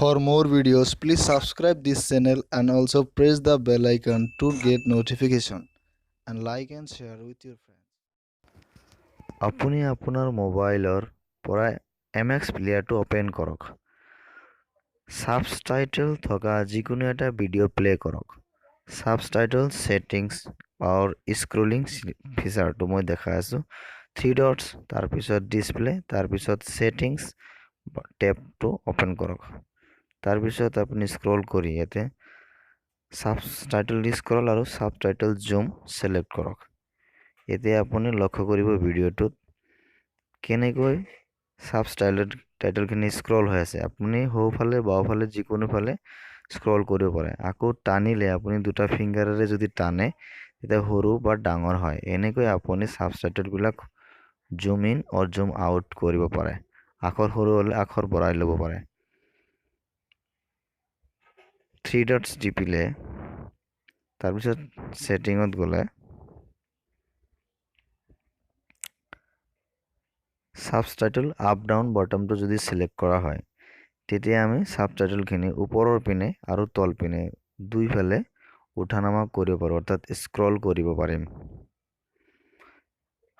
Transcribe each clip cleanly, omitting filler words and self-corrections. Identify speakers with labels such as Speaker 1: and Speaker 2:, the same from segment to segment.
Speaker 1: For more videos, please subscribe this channel and also press the bell icon to get notification and like and share with your friends.
Speaker 2: আপুনি আপোনাৰ মোবাইলৰ পৰা MX প্লেয়াৰটো open কৰক। Subtitle থকা যিকোনো এটা video' play কৰক। Subtitle settings power scrolling ফিচাৰটো মই দেখাই আছোঁ। 3 ডটছ, তাৰপিছত ডিছপ্লে, তাৰপিছত ছেটিংছ টেবটো অপেন কৰক। তাৰপিছত আপুনি স্ক্ৰল কৰি ইয়াতে সাবটাইটেল স্ক্ৰল আৰু সাবটাইটেল জুম ছিলেক্ট কৰক। এতিয়া আপুনি লক্ষ্য কৰিব ভিডিঅ'টোত কেনেকৈ টাইটেলখিনি স্ক্ৰল হৈ আছে। আপুনি সোঁফালে বাওঁফালে যিকোনো ফালে স্ক্ৰল কৰিব পাৰে। আকৌ টানিলে আপুনি দুটা ফিংগাৰেৰে যদি টানে তেতিয়া সৰু বা ডাঙৰ হয়। এনেকৈ আপুনি সাবটাইটেলবিলাক জুম ইন অৰ জুম আউট কৰিব পাৰে। আখৰ সৰু হ'লে আখৰ বঢ়াই ল'ব পাৰে। 3 ডটছ টিপিলে তাৰপিছত ছেটিঙত গ'লে সাবটাইটেল আপ ডাউন বটমটো যদি ছিলেক্ট কৰা হয় তেতিয়া আমি সাবটাইটেলখিনি ওপৰৰ পিনে আৰু তল পিনে দুইফালে উঠা-নমা কৰিব পাৰোঁ, অৰ্থাৎ স্ক্ৰল কৰিব পাৰিম।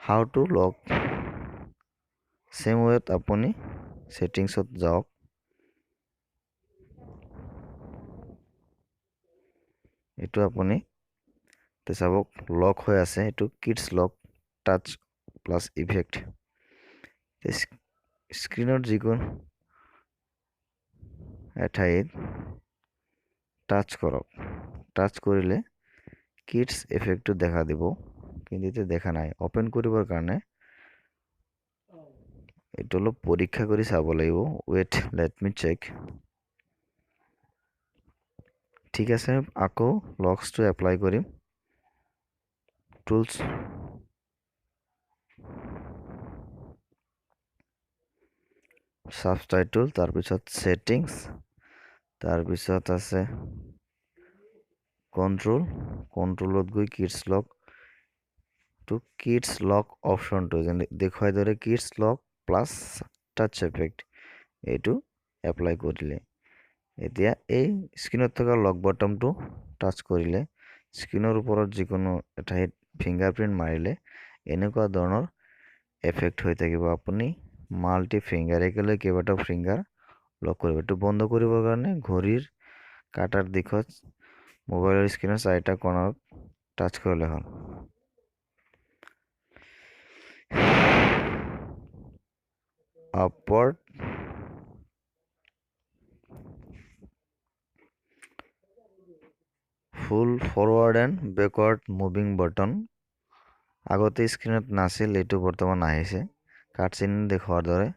Speaker 2: হাউ টু লক চেম ৱেত আপুনি ছেটিংছত যাওক। এইটো আপুনি চাবক লক হৈ আছে, এইটো কিডছ লক টাচ প্লাছ ইফেক্ট। স্ক্ৰীনত যিকোনো এঠাইত টাচ কৰক। টাচ কৰিলে কিডছ এফেক্টটো দেখা দিব, কিন্তু এতিয়া দেখা নাই। অপেন কৰিবৰ কাৰণে এইটো অলপ পৰীক্ষা কৰি চাব লাগিব। Wait, let me check. ঠিক আছে, আকৌ লকছটো এপ্লাই কৰিম। টুলছ, সাবটাইটেল, তাৰপিছত ছেটিংছ, তাৰপিছত আছে কণ্ট্ৰলত গৈ কিডছ লক অপশ্যনটো যেনে দেখুৱাই দৰে কিডছ লক প্লাছ টাচ এফেক্ট এইটো এপ্লাই কৰিলে এতিয়া এই স্ক্ৰীনত থকা লক বটমটো টাচ কৰিলে স্ক্ৰীনৰ ওপৰত যিকোনো এঠাইত ফিংগাৰপ্ৰিণ্ট মাৰিলে এনেকুৱা ধৰণৰ এফেক্ট হৈ থাকিব। আপুনি মাল্টি ফিংগাৰ একেলগে কেইবাটাও ফিংগাৰ লক কৰিব। এইটো বন্ধ কৰিবৰ কাৰণে ঘড়ীৰ কাটাৰ দিশত মোবাইলৰ স্ক্ৰীনৰ 4টা কৰ্ণৰত টাচ কৰিলে হ'ল। Upward, full forward and backward moving button আগতে স্ক্ৰীনত নাছিল, এইটো বৰ্তমান আহিছে কাটচিন দেখুৱাৰ দৰে।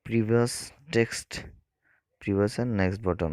Speaker 2: Previous text, previous and next button